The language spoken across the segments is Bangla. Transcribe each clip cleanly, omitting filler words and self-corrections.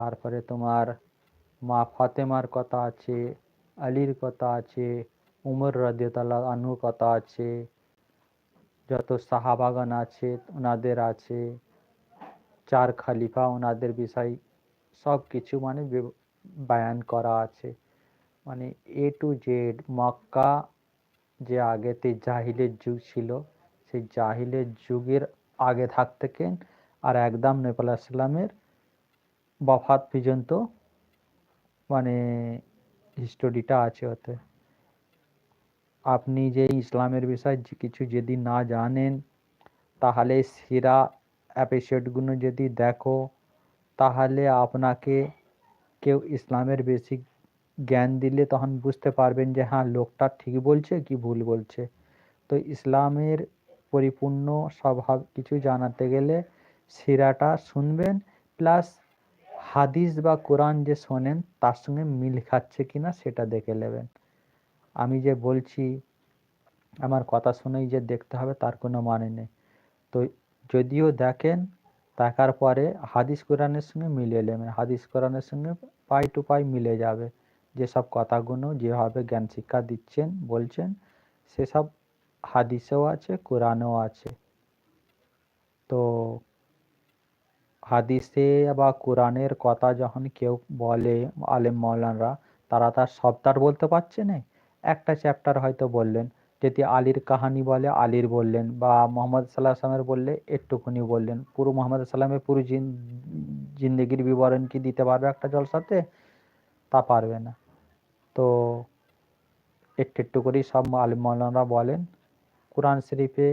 তারপরে তোমার মা ফাতেমার কথা আছে, আলীর কথা আছে, উমর রাদিয়াল্লাহু আনহুর কথা আছে, যত সাহাবাগণ আছে ওনাদের আছে, 4 খলিফা ওনাদের বিষয় সব কিছু মানে বয়ান করা আছে। মানে এ টু জেড মক্কা যে আগেতে জাহিলের যুগ ছিল, সেই জাহিলের যুগের আগে থাকতেন আর একদম নবী আলাইহিস সালামের ওফাত পর্যন্ত মানে হিস্টোরিটা আছে ওতে। আপনি যে ইসলামের বিষয় কিছু যদি না জানেন, তাহলে সিরা এপিসোডগুলো যদি দেখো, তাহলে আপনাকে কেউ ইসলামের বেসিক জ্ঞান দিলে তখন বুঝতে পারবেন যে হ্যাঁ লোকটা ঠিক বলছে কি ভুল বলছে। তো ইসলামের পরিপূর্ণ স্বভাব কিছু জানাতে গেলে সিরাটা শুনবেন, প্লাস হাদিস বা কোরআন যে শোনেন তার সঙ্গে মিল খাচ্ছে কিনা সেটা দেখে নেবেন। আমি যে বলছি আমার কথা শুনেই যে দেখতে হবে তার কোনো মানে নেই। তো যদিও দেখেন, দেখার পরে হাদিস কোরআনের সঙ্গে মিলিয়ে নেবেন, হাদিস কোরআনের সঙ্গে পাই টু পাই মিলে যাবে। যেসব কথাগুলো যেভাবে জ্ঞান শিক্ষা দিচ্ছেন বলছেন সেসব হাদিসেও আছে, কোরআনেও আছে। তো হাদিসে বা কোরআনের কথা যখন কেউ বলে আলেম মাওলানারা, তারা তার সবটার বলতে পারছে না, একটা চ্যাপ্টার হয়তো বললেন। যদি আলীর কাহানি বলে আলীর বললেন, বা মোহাম্মদ সাল্লাহ সাল্লামের বললে একটুখানি বললেন। পুরো মোহাম্মদ সাল্লামের পুরো জিন্দগির বিবরণ কি দিতে পারবে একটা জলসাতে? তা পারবে না। তো একটু একটু করেই সব আলেম মাওলানারা বলেন। কোরআন শরীফে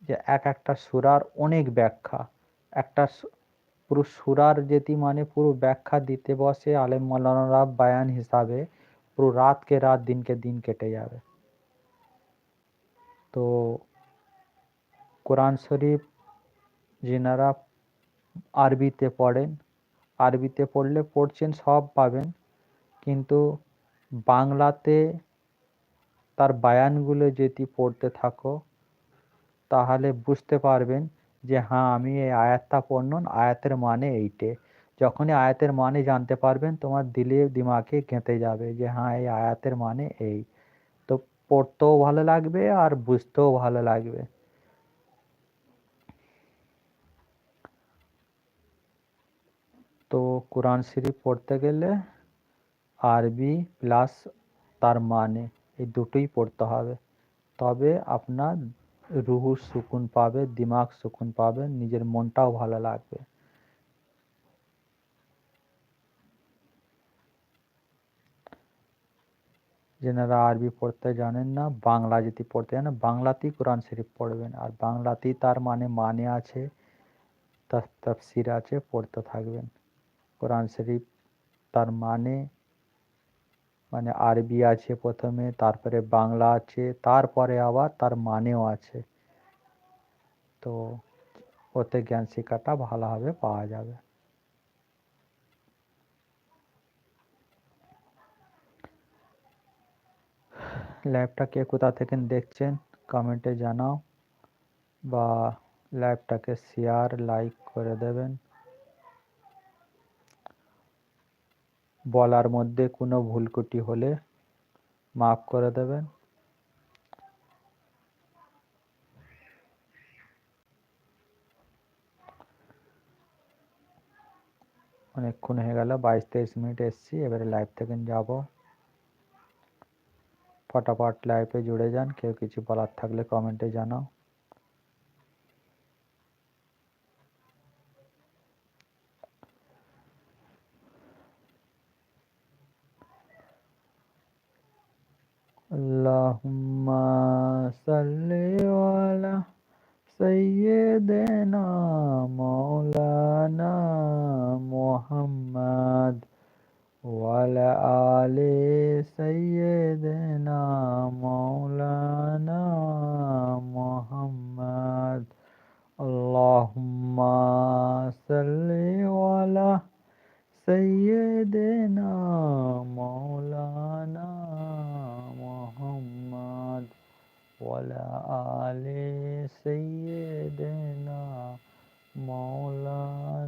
যে এক একটা সূরার অনেক ব্যাখ্যা, একটা পুরো সূরার যদি মানে পুরো ব্যাখ্যা দিতে বসে আলেম মাওলানারা বায়ান হিসাবে, পুরো রাতকে রাত দিনকে দিন কেটে যাবে। তো কোরআন শরীফ যেনারা আরবিতে পড়েন, আরবিতে পড়লে পড়ছেন সব পাবেন, কিন্তু বাংলাতে তার বায়ানগুলো যদি পড়তে থাকো তাহলে বুঝতে পারবেন যে হ্যাঁ আমি এই আয়াতটা পড়লাম, আয়াতের মানে এইটে। যখনই আয়াতের মানে জানতে পারবেন তোমার দিলে দিমাগে গেঁথে যাবে যে হ্যাঁ এই আয়াতের মানে এই। তো পড়তেও ভালো লাগবে আর বুঝতেও ভালো লাগবে। তো কোরআন শরীফ পড়তে গেলে আরবি প্লাস তার মানে এই দুটোই পড়তে হবে, তবে আপনার রুহু সুকুন পাবে, দিমাগ সুকুন পাবে, নিজের মনটাও ভালো লাগবে। যেনারা আরবি পড়তে জানেন না, বাংলা যদি পড়তে জানেন বাংলাতেই কোরআন শরীফ পড়বেন, আর বাংলাতেই তার মানে আছে, তাফসির আছে, পড়তে থাকবেন। কোরআন শরীফ তার মানে আরবি আছে প্রথমে, তারপরে বাংলা আছে, তারপরে আবার তার মানেও আছে। তো ওতে জ্ঞান শিক্ষাটা ভালোভাবে পাওয়া যাবে। লাইভটা কে কোথা থেকে দেখছেন কমেন্টে জানাও, বা লাইভটাকে শেয়ার লাইক করে দেবেন। বলার মধ্যে কোনো ভুল ত্রুটি হলে মাফ করে দেবেন। অনেকক্ষণ হয়ে গেল, 22-23 মিনিট এসছি, এবারে লাইভ থেকে যাব। ফটাফট লাইভে জুড়ে যান, কেউ কিছু বলার থাকলে কমেন্টে জানাও। আল্লাহুম্মা সাল্লি আলা সাইয়্যিদিনা মাওলানা মুহাম্মদ ওয়ালা আলি সাইয়্যিদিনা মাওলানা মুহাম্মদ। আল্লাহুম্মা সাল্লি আলা সাইয়্যিদিনা মাওলানা মুহাম্মদ ওয়ালা আলি সাইয়্যিদিনা মাওলানা